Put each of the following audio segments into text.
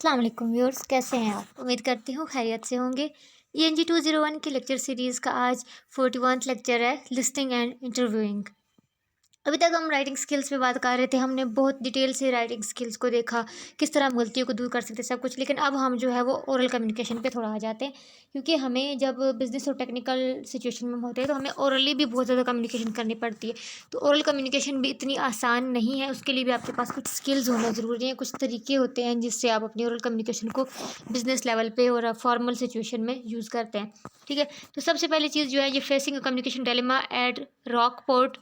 अस्सलाम वालेकुम व्यूअर्स, कैसे हैं आप? उम्मीद करती हूँ खैरियत से होंगे। ENG 201 की लेक्चर सीरीज़ का आज 41वां लेक्चर है, लिस्टिंग एंड इंटरव्यूइंग। अभी तक हम राइटिंग स्किल्स पे बात कर रहे थे। हमने बहुत डिटेल से राइटिंग स्किल्स को देखा, किस तरह हम गलतियों को दूर कर सकते हैं, सब कुछ। लेकिन अब हम जो है वो ओरल कम्युनिकेशन पे थोड़ा आ जाते हैं, क्योंकि हमें जब बिज़नेस और टेक्निकल सिचुएशन में होते हैं तो हमें ओरली भी बहुत ज़्यादा कम्युनिकेशन करनी पड़ती है। तो ओरल कम्युनिकेशन भी इतनी आसान नहीं है, उसके लिए भी आपके पास कुछ स्किल्स होना ज़रूरी है, कुछ तरीके होते हैं जिससे आप अपनी ओरल कम्युनिकेशन को बिज़नेस लेवल पे और फॉर्मल सिचुएशन में यूज़ करते हैं। ठीक है, तो सबसे पहली चीज़ जो है, ये facing communication dilemma at Rockport.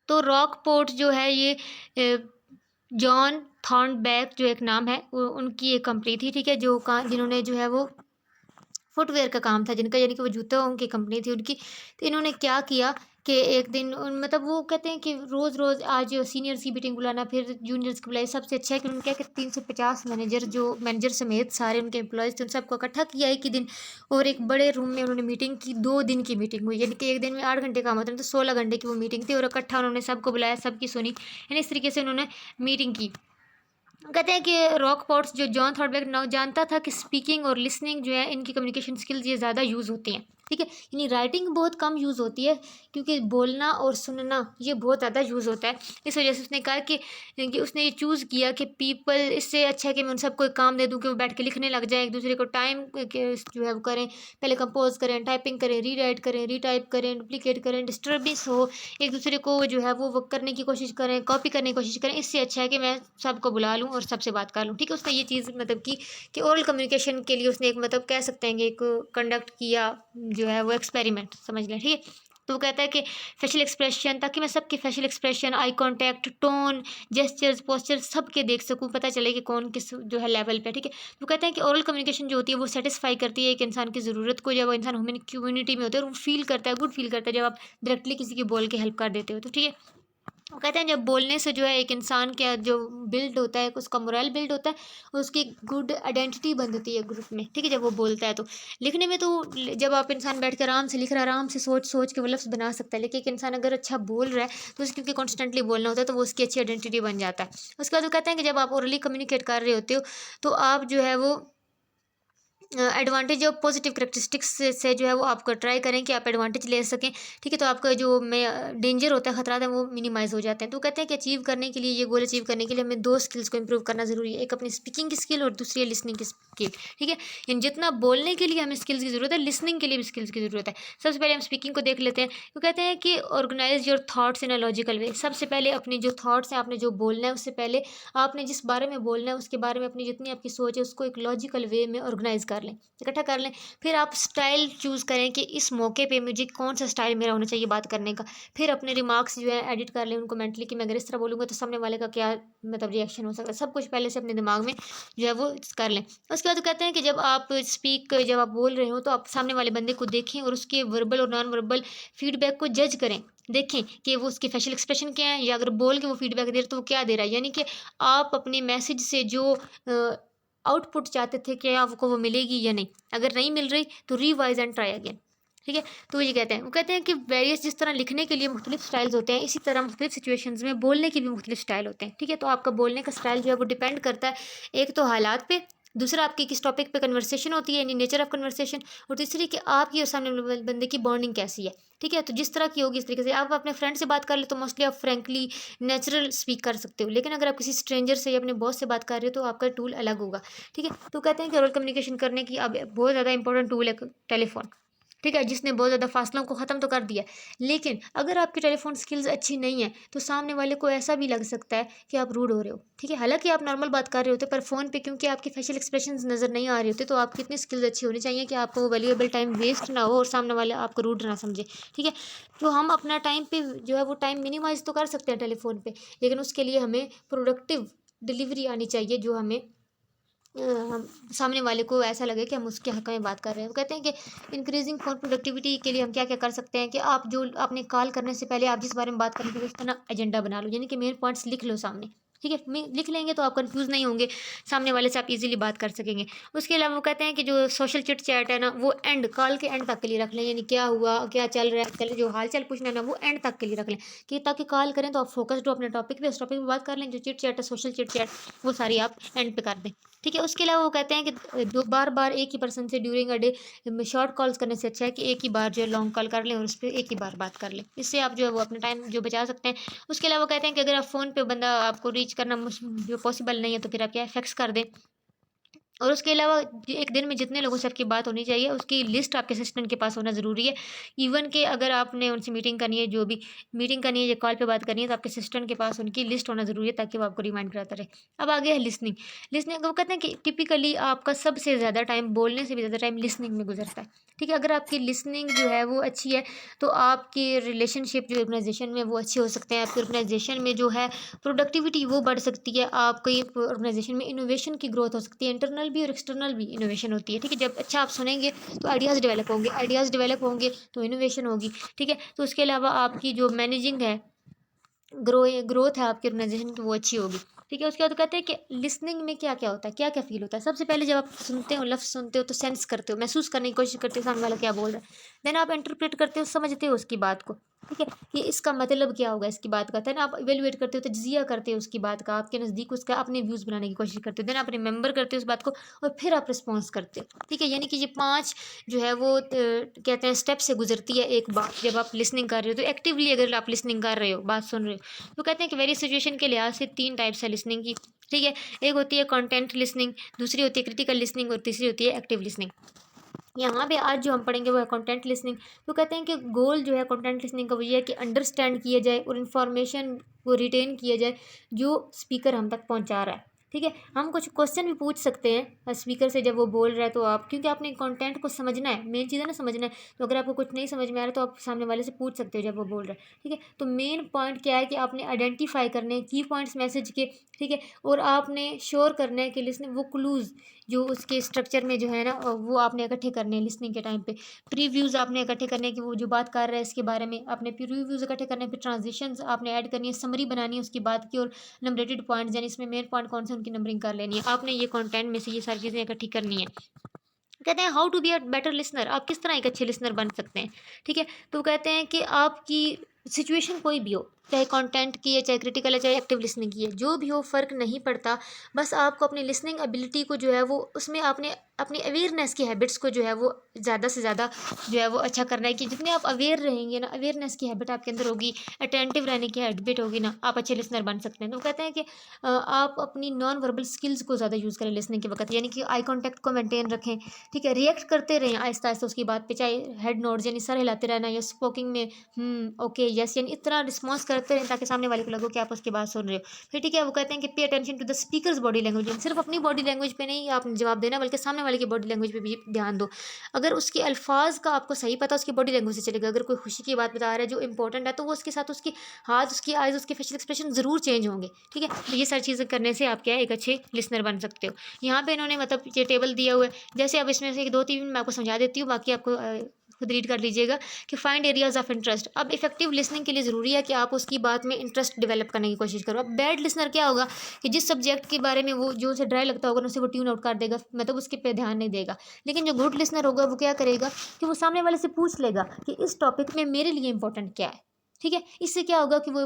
तो रॉकपोर्ट जो है ये जॉन थॉर्नबैक जो एक नाम है, वो उनकी एक कंपनी थी। ठीक है, जिन्होंने जो है वो फुटवेयर का काम था जिनका, यानी कि वो जूतों की कंपनी थी उनकी। तो इन्होंने क्या किया कि एक दिन मतलब वो कहते हैं कि रोज़ रोज़ आज सीनियर्स की मीटिंग बुलाना, फिर जूनियर्स की बुलाई। सबसे अच्छा है कि उन्होंने क्या कि 350 मैनेजर समेत सारे उनके एम्प्लॉयज़ थे, उन सबको इकट्ठा किया एक ही दिन, और एक बड़े रूम में उन्होंने मीटिंग की। 2 दिन की मीटिंग हुई, यानी कि एक दिन में 8 घंटे काम होता है, तो 16 घंटे की वो मीटिंग थी, और इकट्ठा उन्होंने सबको बुलाया, सबकी सुनी, यानी इस तरीके से उन्होंने मीटिंग की। कहते हैं कि रॉकपोर्ट्स जो जॉन थॉर्नबैक ना जानता था कि स्पीकिंग और लिसनिंग जो है, इनकी कम्युनिकेशन स्किल्स ये ज़्यादा यूज़ होती हैं। ठीक है, यानी राइटिंग बहुत कम यूज़ होती है, क्योंकि बोलना और सुनना ये बहुत ज़्यादा यूज़ होता है। इस वजह से उसने कहा कि उसने ये चूज़ किया कि पीपल, इससे अच्छा है कि मैं उन सबको एक काम दे दूँ कि वो बैठ के लिखने लग जाएँ, एक दूसरे को टाइम जो है वो करें, पहले कंपोज करें, टाइपिंग करें, रीराइट करें, रीटाइप करें, डुप्लीकेट करें, डिस्टर्बेंस हो, एक दूसरे को जो है वो करने की कोशिश करें, कॉपी करने की कोशिश करें। इससे अच्छा है कि मैं सबको बुला लूँ और सबसे बात कर लूँ। ठीक है, उसने ये चीज़ मतलब की कि ओरल कम्युनिकेशन के लिए उसने एक मतलब कह सकते हैं कि एक कंडक्ट किया, जो है वो एक्सपेरिमेंट समझ लें। ठीक है, तो वो कहता है कि फेशियल एक्सप्रेशन, ताकि मैं सबके facial expression, eye contact, tone, gestures, postures सबके देख सकूँ, पता चले कि कौन किस जो है लेवल पे। ठीक है, तो कहते हैं कि ओरल कम्युनिकेशन जो होती है वो सेटिस्फाई करती है एक इंसान की ज़रूरत को। जब वो इंसान ह्यूमन कम्युनिटी में होता है और वो फील करता है, गुड फील करता है जब आप डायरेक्टली किसी की बोल के हेल्प कर देते हो। तो ठीक है, वो कहते हैं जब बोलने से जो है एक इंसान का जो बिल्ड होता है, उसका मोरल बिल्ड होता है, उसकी गुड आइडेंटिटी बनती है ग्रुप में। ठीक है, जब वो बोलता है तो लिखने में तो जब आप इंसान बैठ कर आराम से लिख रहा है, आराम से सोच सोच के वो लफ्ज़ बना सकता है। लेकिन एक इंसान अगर अच्छा बोल रहा है तो उसे क्योंकि कॉन्स्टेंटली बोलना होता है, तो वो उसकी अच्छी आइडेंटिटी बन जाता है। उसके बाद वो कहते हैं कि जब आप ओरली कम्युनिकेट कर रहे होते हो तो आप जो है वो एडवांटेज और पॉजिटिव करेक्टरिस्टिक्स से जो है वो आपको ट्राई करें कि आप एडवांटेज ले सकें। ठीक है, तो आपका जो में डेंजर होता है, खतरा है, वो मिनिमाइज़ हो जाते हैं। तो कहते हैं कि अचीव करने के लिए, ये गोल अचीव करने के लिए हमें 2 स्किल्स को इंप्रूव करना ज़रूरी है। एक अपनी स्पीकिंग की स्किल और दूसरी है लिसनिंग की स्किल। ठीक है, इन जितना बोलने के लिए हमें स्किल्स की ज़रूरत है, लिसनिंग के लिए भी स्किल्स की ज़रूरत है। सबसे पहले हम स्पीकिंग को देख लेते हैं। तो कहते हैं कि organise your thoughts in a logical वे। सबसे पहले अपनी जो थॉट्स हैं, आपने जो बोलना है, उससे पहले आपने जिस बारे में बोलना है उसके बारे में अपनी जितनी आपकी सोच है उसको एक लॉजिकल वे में ऑर्गेनाइज़ कर लें, इकट्ठा कर लें। फिर आप स्टाइल चूज़ करें कि इस मौके पे मुझे कौन सा स्टाइल मेरा होना चाहिए बात करने का। फिर अपने रिमार्क्स जो है एडिट कर लें उनको मेंटली, कि मैं अगर इस तरह बोलूँगा तो सामने वाले का क्या मतलब रिएक्शन हो सकता है। सब कुछ पहले से अपने दिमाग में जो है वो कर लें। उसके बाद कहते हैं कि जब आप बोल रहे हो तो आप सामने वाले बंदे को देखें और उसके वर्बल और नॉन वर्बल फीडबैक को जज करें। देखें कि वो उसके फेशियल एक्सप्रेशन क्या है, या अगर बोल के वो फीडबैक दे रहा है तो वो क्या दे रहा है। यानी कि आप अपने मैसेज से जो आउटपुट चाहते थे कि आपको वो मिलेगी या नहीं। अगर नहीं मिल रही तो रिवाइज एंड ट्राई अगेन। ठीक है, तो ये कहते हैं, वो कहते हैं कि वेरियस, जिस तरह लिखने के लिए मुख्तलिफ स्टाइल्स होते हैं, इसी तरह मुख्तलिफ सिचुएशंस में बोलने के भी मुख्तलिफ स्टाइल होते हैं। ठीक है, तो आपका बोलने का स्टाइल जो है वो डिपेंड करता है, एक तो हालात पे, दूसरा आपकी किस टॉपिक पे कन्वर्सेशन होती है, यानी नेचर ऑफ कन्वर्सेशन, और तीसरी कि आपकी और सामने वाले बंदे की बॉन्डिंग कैसी है। ठीक है, तो जिस तरह की होगी इस तरीके से आप अपने फ्रेंड से बात कर ले तो मोस्टली आप फ्रेंकली नेचुरल स्पीक कर सकते हो। लेकिन अगर आप किसी स्ट्रेंजर से या अपने बॉस से बात कर रहे हो तो आपका टूल अलग होगा। ठीक है, तो कहते हैं कि ओरल कम्युनिकेशन करने की अब बहुत ज़्यादा इंपॉर्टेंट टूल है टेलीफोन। ठीक है, जिसने बहुत ज़्यादा फासलों को ख़त्म तो कर दिया है। लेकिन अगर आपकी टेलीफोन स्किल्स अच्छी नहीं है तो सामने वाले को ऐसा भी लग सकता है कि आप रूड हो रहे हो। ठीक है, हालांकि आप नॉर्मल बात कर रहे होते, पर फ़ोन पे क्योंकि आपके फेशियल एक्सप्रेशंस नज़र नहीं आ रहे होते, तो आपकी इतनी स्किल्स अच्छी होनी चाहिए कि आपको वैल्यूएबल टाइम वेस्ट ना हो और सामने वाले आपको रूड ना समझे। ठीक है, तो हम अपना टाइम पे जो है वो टाइम मिनिमाइज़ तो कर सकते हैं टेलीफोन पे, लेकिन उसके लिए हमें प्रोडक्टिव डिलीवरी आनी चाहिए, जो हमें सामने वाले को ऐसा लगे कि हम उसके हक़ में बात कर रहे हैं। वो कहते हैं कि इंक्रीजिंग फ़ोन प्रोडक्टिविटी के लिए हम क्या-क्या कर सकते हैं, कि आप जो आपने कॉल करने से पहले आप जिस बारे में बात कर रहे हो उसका ना एजेंडा बना लो, यानी कि मेन पॉइंट्स लिख लो सामने। ठीक है, लिख लेंगे तो आप कन्फ्यूज़ नहीं होंगे, सामने वाले से आप ईज़िली बात कर सकेंगे। उसके अलावा वो कहते हैं कि जो सोशल चिट चैट है ना, वो कॉल के एंड तक के लिए रख लें, यानी क्या हुआ, क्या चल रहा है, आजकल जो हाल-चाल पूछना है ना, वो एंड तक के लिए रख लें, कि ताकि कॉल करें तो आप फ़ोकस्ड हो अपने टॉपिक पे, उस टॉपिक पे बात कर लें। जो चिट चैट है, सोशल चिट चैट, वो सारी आप एंड पे कर दें। ठीक है। उसके अलावा वो कहते हैं कि दो बार बार एक ही पर्सन से during a day short calls करने से अच्छा है कि एक ही बार जो है लॉन्ग कॉल कर लें और उस पर एक ही बार बात कर लें। इससे आप जो है वो अपना टाइम जो बचा सकते हैं। उसके अलावा कहते हैं कि अगर आप फ़ोन पे बंदा आपको रीच करना जो पॉसिबल नहीं है तो फिर आप क्या है फैक्स कर दें। और उसके अलावा एक दिन में जितने लोगों से आपकी बात होनी चाहिए उसकी लिस्ट आपके असिस्टेंट के पास होना ज़रूरी है। इवन कि अगर आपने उनसे मीटिंग करनी है, जो भी मीटिंग करनी है या कॉल पे बात करनी है, तो आपके असिस्टेंट के पास उनकी लिस्ट होना ज़रूरी है ताकि वो आपको रिमाइंड कराता रहे। अब आगे है लिसनिंग। लिसनिंग वो कहते हैं कि टिपिकली आपका सबसे ज़्यादा टाइम बोलने से भी ज़्यादा टाइम लिसनिंग में गुजरता है। ठीक है। अगर आपकी लिसनिंग जो है वो अच्छी है तो आपकी रिलेशनशिप जो ऑर्गेनाइजेशन में वो अच्छे हो सकते हैं। आपकी ऑर्गेनाइजेशन में जो है प्रोडक्टिविटी वो बढ़ सकती है। आपकी ऑर्गेनाइजेशन में इनोवेशन की ग्रोथ हो सकती है। इंटरनल भी और एक्सटर्नल भी इनोवेशन होती है। ठीक है। जब अच्छा आप सुनेंगे तो आइडियाज़ डेवलप होंगे, आइडियाज़ डेवलप होंगे तो इनोवेशन होगी। ठीक है। तो उसके अलावा आपकी जो मैनेजिंग है, ग्रोथ है आपकी ऑर्गेनाइजेशन की, वो अच्छी होगी। ठीक है। उसके बाद कहते हैं कि लिसनिंग में क्या क्या होता है, क्या क्या फील होता है। सबसे पहले जब आप सुनते हो, लफ्ज़ सुनते हो तो सेंस करते हो, महसूस करने की कोशिश करते हो सामने वाला क्या बोल रहा है। देन आप इंटरप्रेट करते हो, समझते हो उसकी बात को। ठीक है। ये इसका मतलब क्या होगा इसकी बात का। देन आप इवेलुएट करते हो, तज्जिया करते हो उसकी बात का, आपके नज़दीक उसका अपने व्यूज़ बनाने की कोशिश करते हो। देन आप रिमेंबर करते हो उस बात को और फिर आप रिस्पॉन्स करते हो। ठीक है। यानी कि ये 5 जो है वो कहते हैं स्टेप से गुजरती है एक बात जब आप लिसनिंग कर रहे हो। तो एक्टिवली अगर आप लिसनिंग कर रहे हो, बात सुन रहे हो, तो कहते हैं कि वेरी सिचुएशन के लिहाज से 3 टाइप्स है लिसनिंग की। ठीक है। एक होती है कंटेंट लिसनिंग, दूसरी होती है क्रिटिकल लिसनिंग और तीसरी होती है एक्टिव लिसनिंग। यहाँ पे आज जो हम पढ़ेंगे वो है कंटेंट लिसनिंग। तो कहते हैं कि गोल जो है कंटेंट लिसनिंग का वो ये है कि अंडरस्टैंड किया जाए और इन्फॉर्मेशन को रिटेन किया जाए जो स्पीकर हम तक पहुँचा रहा है। ठीक है। हम कुछ क्वेश्चन भी पूछ सकते हैं स्पीकर से जब वो बोल रहा है, तो आप क्योंकि आपने कंटेंट को समझना है, मेन चीज़ है ना समझना है। तो अगर आपको कुछ नहीं समझ में आ रहा है तो आप सामने वाले से पूछ सकते हो जब वो बोल रहा है। ठीक है। तो मेन पॉइंट क्या है कि आपने आइडेंटिफाई करने हैं की पॉइंट्स मैसेज के। ठीक है। और आपने श्योर करना है कि लिसनिंग वो क्लूज़ जो उसके स्ट्रक्चर में जो है ना वो आपने इकट्ठे करने हैं लिसनिंग के टाइम पे। प्रीव्यूज़ आपने इकट्ठे करने हैं कि वो जो बात कर रहा है इसके बारे में आपने प्रीव्यूज़ इकट्ठे करने हैं। फिर ट्रांजिशंस आपने ऐड करनी है, समरी बनानी है उसकी बात की और नंबरेटेड पॉइंट्स यानी इसमें मेन पॉइंट कौन से उनकी नंबरिंग कर लेनी है। आपने ये कंटेंट में से ये सारी चीज़ें इकट्ठी करनी है। कहते हैं how to be a better listener, आप किस तरह एक अच्छे लिसनर बन सकते हैं। ठीक है। तो कहते हैं कि आपकी सिचुएशन कोई भी हो, चाहे कंटेंट की है, चाहे क्रिटिकल है, चाहे एक्टिव लिसनिंग की है, जो भी हो फ़र्क नहीं पड़ता। बस आपको अपनी लिसनिंग एबिलिटी को जो है वो उसमें आपने अपनी अवेयरनेस की हैबिट्स को जो है वो ज़्यादा से ज़्यादा जो है वो अच्छा करना है कि जितने आप अवेयर रहेंगे ना, अवेयरनेस की हैबिट आपके अंदर होगी, अटेंटिव रहने की हैबिट होगी ना, आप अच्छे लिसनर बन सकते हैं। तो कहते हैं कि आप अपनी नॉन वर्बल स्किल्स को ज़्यादा यूज़ करें लिसनिंग के वक्त, यानी कि आई कॉन्टैक्ट को मेंटेन रखें। ठीक है। रिएक्ट करते रहें आहिस्ता आहिस्ता उसकी बात पे, चाहे हेड नोड्स यानी सर हिलाते रहना या स्पोकिंग में ओके यस यानी इतना रिस्पॉन्स करते रहें ताकि सामने वाले को लगे कि आप उसकी बात सुन रहे हो। फिर ठीक है। वो कहते हैं कि pay attention to the speaker's body language, सिर्फ अपनी बॉडी लैंग्वेज पे नहीं आपने जवाब देना बल्कि सामने वाले की बॉडी लैंग्वेज पे भी ध्यान दो। अगर उसके अल्फाज का आपको सही पता उसकी बॉडी लैंग्वेज से चलेगा। अगर कोई खुशी की बात बता रहा है जो इंपॉर्टेंट है तो वो उसके साथ उसकी हाथ, उसकी आइज़, उसके फेशियल एक्सप्रेशन ज़रूर चेंज होंगे। ठीक है। तो ये सारी चीज़ें करने से आप क्या है एक अच्छे लिसनर बन सकते हो। यहाँ पे इन्होंने मतलब ये टेबल दिया हुआ है, जैसे अब इसमें से एक दो तीन मैं आपको समझा देती हूँ, बाकी आपको खुद रीड कर लीजिएगा। कि फाइंड एरियाज ऑफ इंटरेस्ट, अब इफेक्टिव लिसनिंग के लिए ज़रूरी है कि आप उसकी बात में इंटरेस्ट डेवलप करने की कोशिश करो। अब बैड लिसनर क्या होगा कि जिस सब्जेक्ट के बारे में वो जो उसे ड्राई लगता होगा ना उसे वो ट्यून आउट कर देगा, मतलब उसके पे ध्यान नहीं देगा। लेकिन जो गुड लिसनर होगा वो क्या करेगा कि वो सामने वाले से पूछ लेगा कि इस टॉपिक में मेरे लिए इंपॉर्टेंट क्या है। ठीक है। इससे क्या होगा कि वो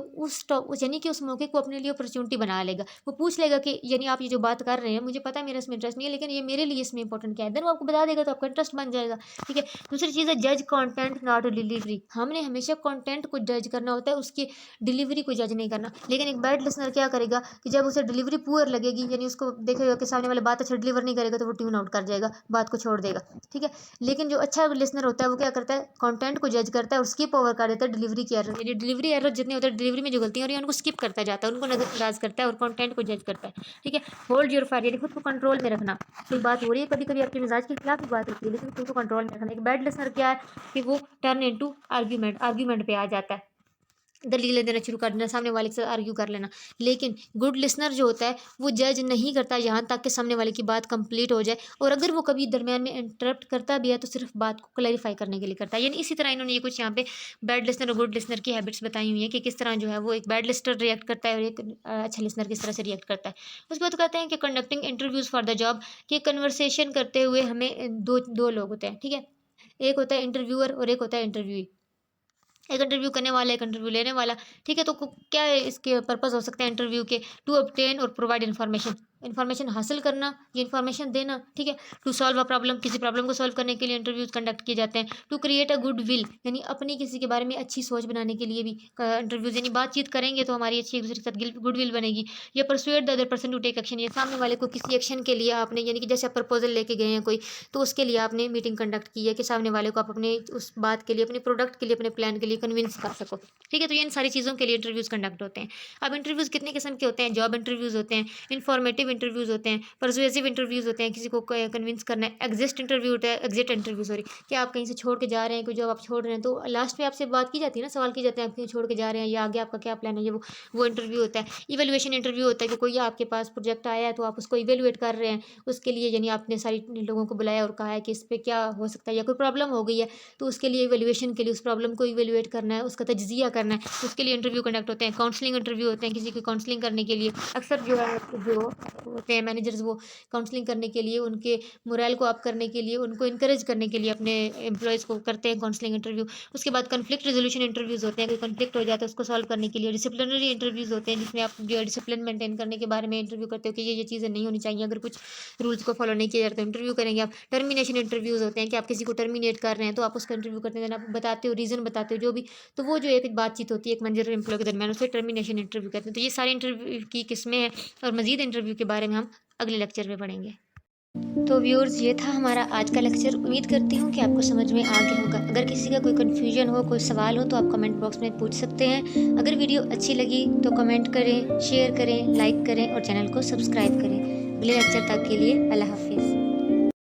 यानी कि उस मौके को अपने लिए अपॉर्चुनिटी बना लेगा। वो पूछ लेगा कि यानी आप ये जो बात कर रहे हैं मुझे पता है मेरा इसमें इंटरेस्ट नहीं है, लेकिन ये मेरे लिए इसमें इंपॉर्टेंट क्या है, देन वो आपको बता देगा तो आपका इंटरेस्ट बन जाएगा। ठीक है। दूसरी चीज़ है जज कंटेंट नॉट डिलीवरी, हमने हमेशा कंटेंट को जज करना होता है, उसकी डिलीवरी को जज नहीं करना। लेकिन एक बैड लिसनर क्या करेगा कि जब उसे डिलीवरी पुअर लगेगी यानी उसको देखेगा कि सामने वाला बात अच्छा डिलीवर नहीं करेगा तो वो ट्यून आउट कर जाएगा, बात को छोड़ देगा। ठीक है। लेकिन जो अच्छा लिसनर होता है वो क्या करता है कंटेंट को जज करता है और स्किप ओवर कर देता है डिलीवरी की एरर, यानी डिलीवरी एरर जितने होते हैं डिलीवरी में जो गलतियां हो रही हैं उनको स्किप करता जाता है, उनको नजरअंदाज करता है और कंटेंट को जज करता है। ठीक है। होल्ड योर फायर यानी खुद को कंट्रोल में रखना। कोई बात हो रही है कभी कभी आपके मिजाज के खिलाफ भी बात होती है लेकिन खुद को कंट्रोल में रखना। एक बैड लिसनर क्या है कि वो टर्न इनटू आर्ग्यूमेंट, आर्ग्यूमेंट पे आ जाता है, दलीलें देना शुरू कर देना, सामने वाले के साथ आर्ग्यू कर लेना। लेकिन गुड लिसनर जो होता है वो जज नहीं करता यहाँ तक कि सामने वाले की बात कंप्लीट हो जाए, और अगर वो कभी दरमियान में इंटरप्ट करता भी है तो सिर्फ बात को क्लैरिफाई करने के लिए करता है। यानी इसी तरह इन्होंने ये कुछ यहाँ पे बैड लिसनर और गुड लिसनर की हैबिट्स बताई हुई हैं कि किस तरह जो है वो एक बैड लिसनर रिएक्ट करता है और एक अच्छा लिसनर किस तरह से रिएक्ट करता है। उसके बाद कहते हैं कि conducting interviews for the job, कि कन्वर्सेशन करते हुए हमें दो दो लोग होते हैं। ठीक है। एक होता है इंटरव्यूअर और एक होता है इंटरव्यूई। एक इंटरव्यू करने वाला, एक इंटरव्यू लेने वाला। ठीक है। तो क्या है इसके पर्पस हो सकते हैं इंटरव्यू के, टू ऑब्टेन और प्रोवाइड इन्फॉर्मेशन, इन्फॉर्मेशन हासिल करना, ये इन्फॉर्मेशन देना, ठीक है। टू सॉल्व अ प्रॉब्लम, किसी प्रॉब्लम को सॉल्व करने के लिए इंटरव्यूज़ कंडक्ट किए जाते हैं। To create a goodwill, यानी अपनी किसी के बारे में अच्छी सोच बनाने के लिए भी इंटरव्यूज़, यानी बातचीत करेंगे तो हमारी अच्छी एक दूसरे के साथ गुड विल बनेगी। या persuade the other person to take action, ये सामने वाले को किसी एक्शन के लिए आपने, यानी कि जैसे आप प्रपोजल लेके गए हैं कोई, तो उसके लिए आपने मीटिंग कंडक्ट की है कि सामने वाले को आप अपने उस बात के लिए, अपने प्रोडक्ट के लिए, अपने प्लान के लिए कन्विंस कर सको, ठीक है। तो ये इन सारी चीज़ों के लिए इंटरव्यूज़ कंडक्ट होते हैं। अब इंटरव्यूज़ कितने किस्म के होते हैं? जॉब इंटरव्यूज़ होते हैं, इन्फॉर्मेटिव इंटरव्यूज़ होते हैं, परसुएसिव इंटरव्यूज़ होते हैं, किसी को कन्विंस करना है, एग्जिट इंटरव्यू होता है, एग्जिट इंटरव्यू सॉरी, कि आप कहीं से छोड़ के जा रहे हैं, कोई जॉब आप छोड़ रहे हैं, तो लास्ट में आपसे बात की जाती है ना, सवाल किए जाते हैं आप कहीं छोड़ के जा रहे हैं या आगे आपका क्या प्लान है, ये वो इंटरव्यू होता है। इवेल्युएशन इंटरव्यू होता है कि कोई आपके पास प्रोजेक्ट आया है तो आप उसको इवेल्युएट कर रहे हैं, उसके लिए यानी आपने सारी लोगों को बुलाया और कहा है कि इस पे क्या हो सकता है, या कोई प्रॉब्लम हो गई है तो उसके लिए इवेल्युएशन के लिए उस प्रॉब्लम को इवेल्युएट करना है, उसका तज्जिया करना है, उसके लिए इंटरव्यू कंडक्ट होते हैं। काउंसलिंग इंटरव्यू होते हैं, किसी की काउंसलिंग करने के लिए। अक्सर जो है जो होते हैं मैनेजर्स, वो काउंसलिंग करने के लिए, उनके मोरल को अप करने के लिए, उनको इनकरेज करने के लिए अपने एम्प्लॉयज़ को करते हैं काउंसलिंग इंटरव्यू। उसके बाद कॉन्फ्लिक्ट रेजोल्यूशन इंटरव्यूज़ होते हैं, कोई कॉन्फ्लिक्ट हो जाता है उसको सॉल्व करने के लिए। डिसिप्लिनरी इंटरव्यूज़ होते हैं जिसमें आप जो है डिसिप्लिन मेंटेन करने के बारे में इंटरव्यू करते हो कि ये चीज़ें नहीं होनी चाहिए, अगर कुछ रूल्स को फॉलो नहीं किया जाता तो इंटरव्यू करेंगे आप। टर्मिनेशन इंटरव्यूज़ होते हैं कि आप किसी को टर्मिनेट कर रहे हैं तो आप उसका इंटरव्यू करते हैं, आप बताते हो, रीज़न बताते हो जो भी, तो वो जो एक बातचीत होती है एक मैनेजर और एम्प्लॉय के दरमियान, उसे टर्मिनेशन इंटरव्यू कहते हैं। तो ये सारे इंटरव्यू की किस्में हैं और मज़ीद इंटरव्यू के बारे में हम अगले लेक्चर में पढ़ेंगे। तो व्यूअर्स, ये था हमारा आज का लेक्चर। उम्मीद करती हूँ कि आपको समझ में आ गया होगा। अगर किसी का कोई कन्फ्यूजन हो, कोई सवाल हो तो आप कमेंट बॉक्स में पूछ सकते हैं। अगर वीडियो अच्छी लगी तो कमेंट करें, शेयर करें, लाइक करें और चैनल को सब्सक्राइब करें। अगले लेक्चर तक के लिए अल्लाह हाफिज़।